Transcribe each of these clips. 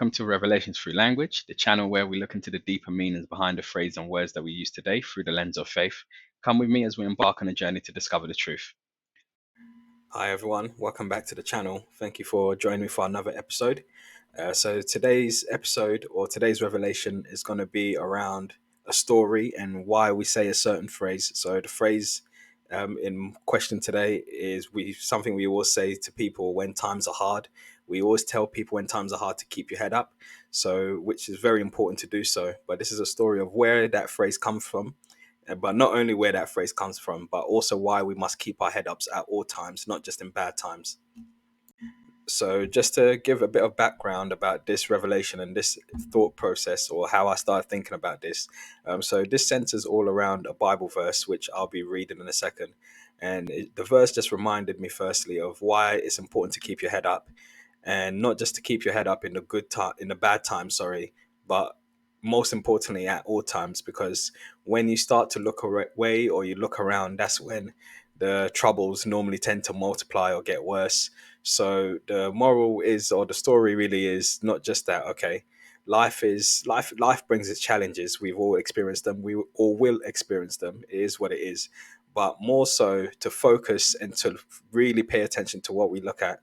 welcome to Revelations Through Language, the channel where we look into the deeper meanings behind the phrase and words that we use today through the lens of faith. Come with me as we embark on a journey to discover the truth. Hi everyone, welcome back to the channel. Thank you for joining me for another episode. So today's episode or today's revelation is going to be around a story and why we say a certain phrase. So the phrase in question today is something we always say to people when times are hard. We always tell people when times are hard to keep your head up, so which is very important to do so. But this is a story of where that phrase comes from, but not only where that phrase comes from, but also why we must keep our head ups at all times, not just in bad times. So, just to give a bit of background about this revelation and this thought process, or how I started thinking about this. So, this centers all around a Bible verse, which I'll be reading in a second. And the verse just reminded me, firstly, of why it's important to keep your head up, and not just to keep your head up in the in the bad times, sorry, but most importantly at all times, because when you start to look away or you look around, that's when the troubles normally tend to multiply or get worse. So the moral is, or the story really is, not just that, okay, life brings its challenges. We've all experienced them, we all will experience them. It is what it is. But more so to focus and to really pay attention to what we look at.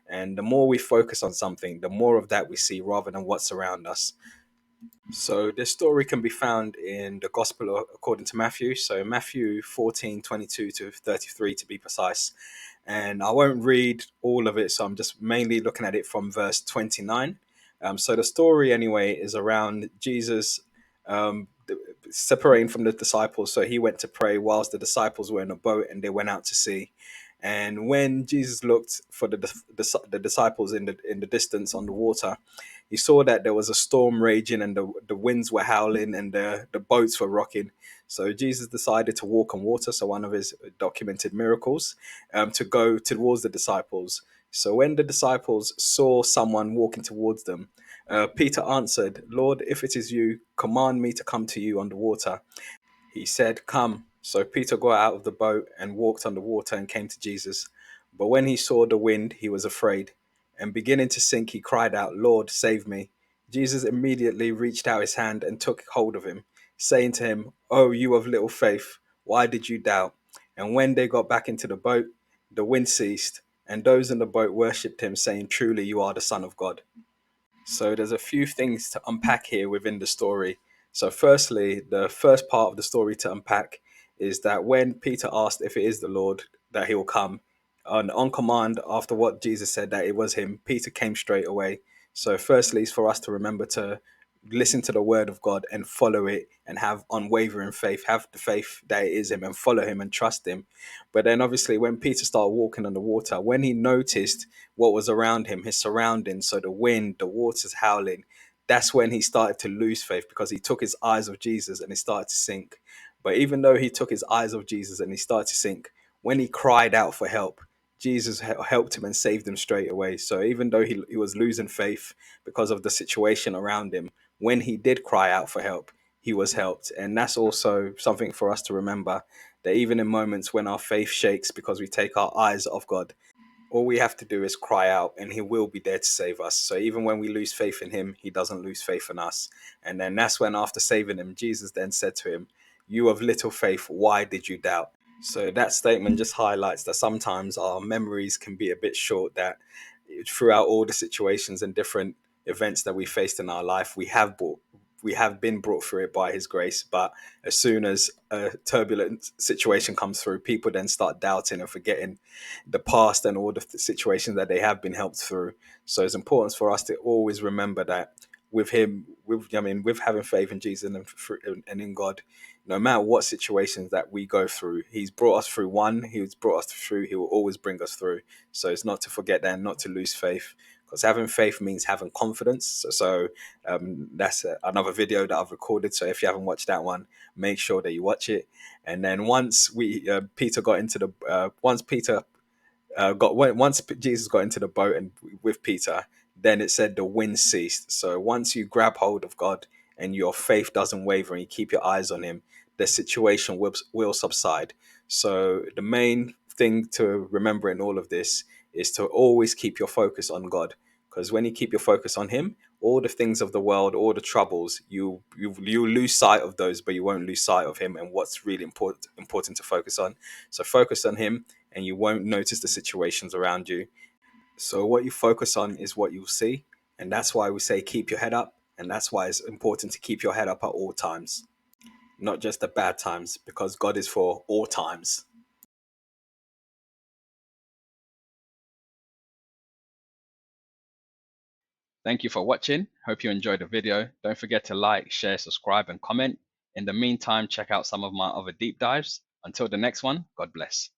And the more we focus on something, the more of that we see rather than what's around us. So this story can be found in the Gospel according to Matthew. So Matthew 14:22 to 33 to be precise. And I won't read all of it, so I'm just mainly looking at it from verse 29. So the story anyway is around Jesus um, separating from the disciples. So he went to pray whilst the disciples were in a boat and they went out to sea. And when Jesus looked for the disciples in the distance on the water, he saw that there was a storm raging and the winds were howling and the boats were rocking. So Jesus decided to walk on water, so one of his documented miracles, to go towards the disciples. So when the disciples saw someone walking towards them, Peter answered, "Lord, if it is you, command me to come to you on the water." He said, "Come." So Peter got out of the boat and walked on the water and came to Jesus. But when he saw the wind, he was afraid. And beginning to sink, he cried out, "Lord, save me." Jesus immediately reached out his hand and took hold of him, saying to him, "Oh, you of little faith, why did you doubt?" And when they got back into the boat, the wind ceased, and those in the boat worshipped him, saying, "Truly, you are the Son of God." So there's a few things to unpack here within the story. So firstly, the first part of the story to unpack is that when Peter asked if it is the Lord, that he will come, on command, after what Jesus said that it was him, Peter came straight away. So firstly, it's for us to remember to listen to the word of God and follow it and have unwavering faith, have the faith that it is him and follow him and trust him. But then obviously when Peter started walking on the water, when he noticed what was around him, his surroundings, so the wind, the waters howling, that's when he started to lose faith, because he took his eyes of Jesus and he started to sink. But even though he took his eyes of Jesus and he started to sink, when he cried out for help, Jesus helped him and saved him straight away. So even though he was losing faith because of the situation around him, when he did cry out for help, he was helped. And that's also something for us to remember, that even in moments when our faith shakes because we take our eyes off God, all we have to do is cry out and he will be there to save us. So even when we lose faith in him, he doesn't lose faith in us. And then that's when, after saving him, Jesus then said to him, "You of little faith, why did you doubt?" So that statement just highlights that sometimes our memories can be a bit short, that throughout all the situations and different events that we faced in our life, we have been brought through it by his grace. But as soon as a turbulent situation comes through, people then start doubting and forgetting the past and all the situations that they have been helped through. So it's important for us to always remember that with him, with having faith in Jesus and in God, no matter what situations that we go through, he's brought us through one, he's brought us through, he will always bring us through. So it's not to forget that and not to lose faith, because having faith means having confidence. That's another video that I've recorded. So if you haven't watched that one, make sure that you watch it. And then once Peter got into the once Jesus got into the boat and with Peter, then it said the wind ceased. So once you grab hold of God and your faith doesn't waver and you keep your eyes on him, the situation will subside. So the main thing to remember in all of this is to always keep your focus on God, because when you keep your focus on him, all the things of the world, all the troubles, you lose sight of those, but you won't lose sight of him and what's really important to focus on. So focus on him, and you won't notice the situations around you. So what you focus on is what you'll see, and that's why we say keep your head up, and that's why it's important to keep your head up at all times, not just the bad times, because God is for all times. Thank you for watching. Hope you enjoyed the video. Don't forget to like, share, subscribe, and comment. In the meantime, check out some of my other deep dives. Until the next one, God bless.